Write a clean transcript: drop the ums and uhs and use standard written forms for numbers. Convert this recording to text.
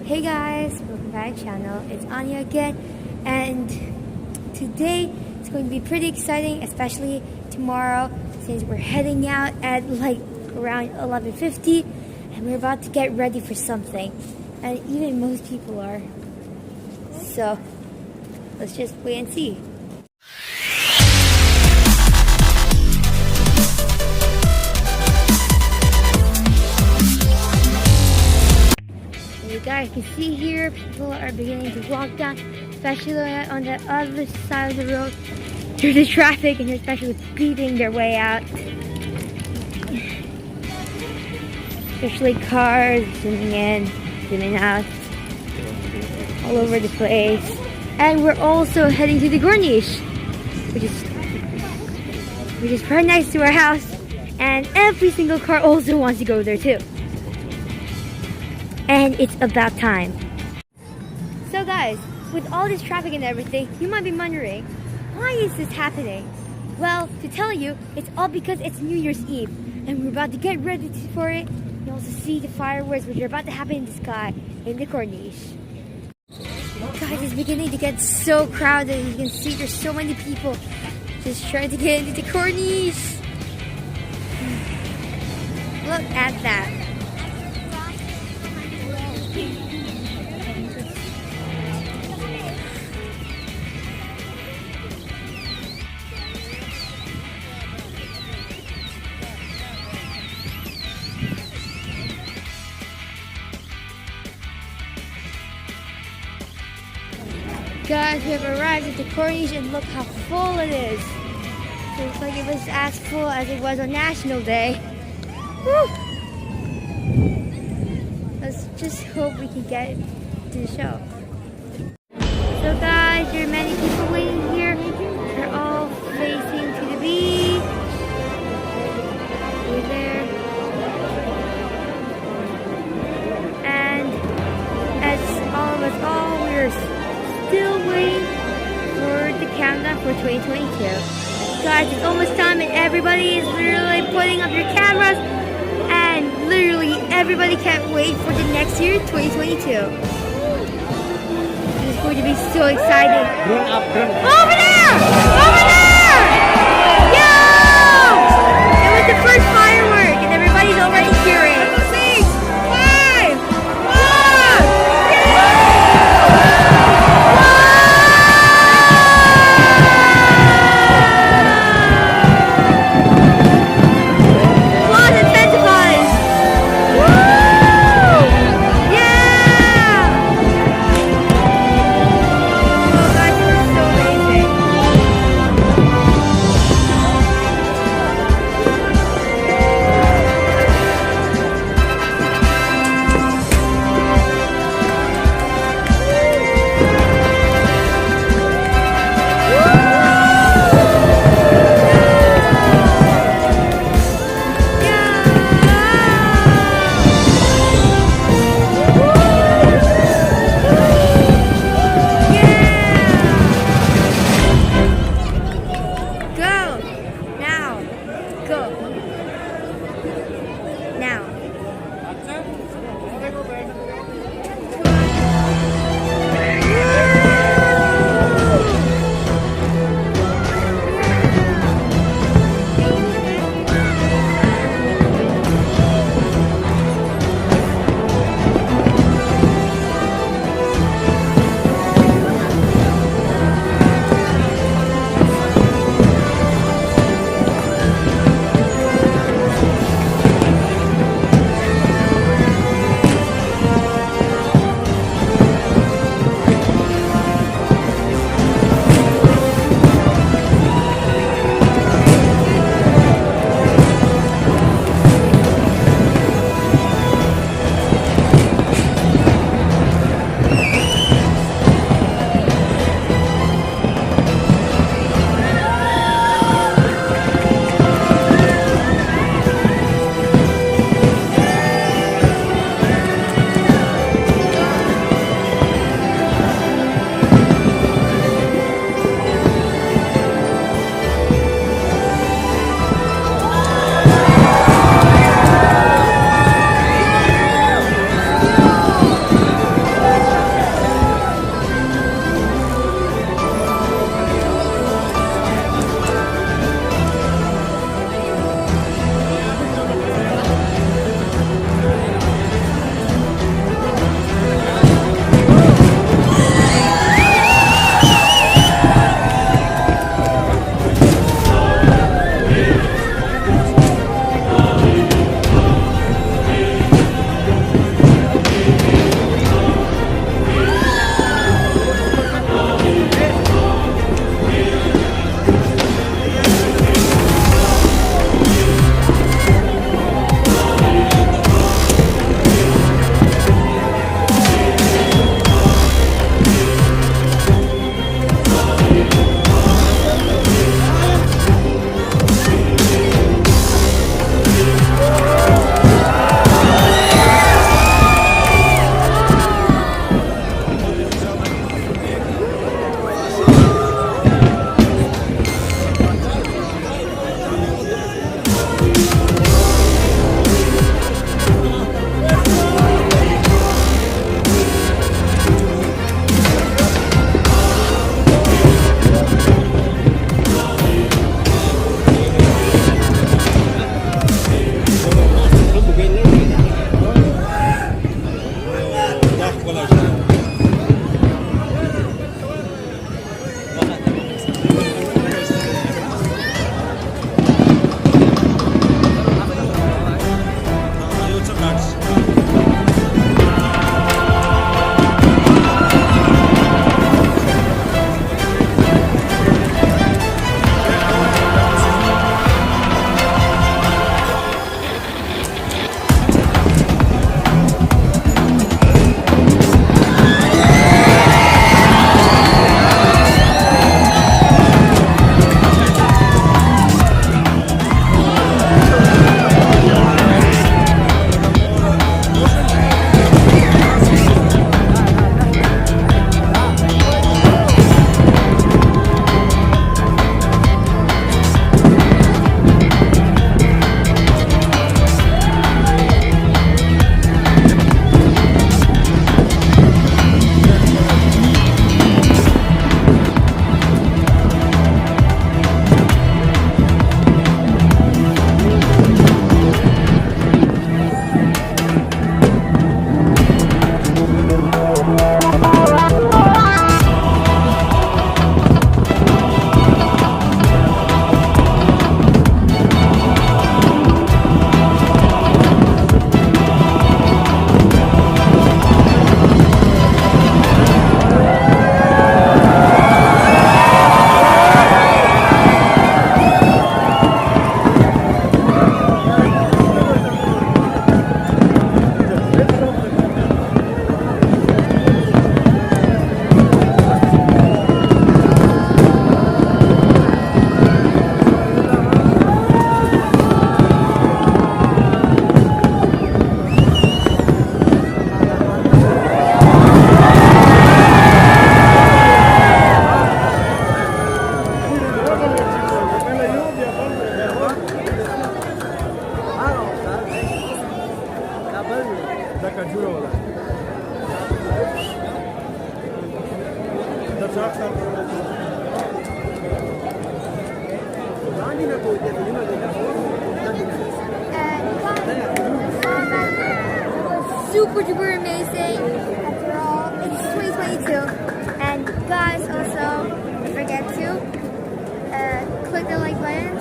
Hey guys, welcome back to the channel. It's Anya again, and today it's going to be pretty exciting, especially tomorrow since we're heading out at like around 11:50 and we're about to get ready for something, and even most people are. So let's just wait and see. You guys can see here, people are beginning to walk down, especially on the other side of the road. There's the traffic and they're especially speeding their way out. Especially cars zooming in, zooming out, all over the place. And we're also heading to the Corniche, which is right next to our house. And every single car also wants to go there too. And it's about time. So guys, with all this traffic and everything, you might be wondering, why is this happening? Well, to tell you, it's all because it's New Year's Eve and we're about to get ready for it. You also see the fireworks which are about to happen in the sky in the Corniche. Guys, it's beginning to get so crowded. You can see there's so many people just trying to get into the Corniche. Look at that. Guys, we have arrived at the Corniche and look how full it is. It looks like it was as full as it was on National Day. Woo! Let's just hope we can get to the show. So guys, there are many people waiting here. They're all facing to the beach. Over there. And as all of us we're still waiting for the countdown for 2022. Guys, it's almost time and everybody is literally putting up their cameras and literally everybody can't wait for the next year, 2022. It's going to be so exciting. Over there! Over there! Yo! It was the first firework and everybody's already cheering. Super duper amazing. After all, it's 2022. And guys, also don't forget to click the like button,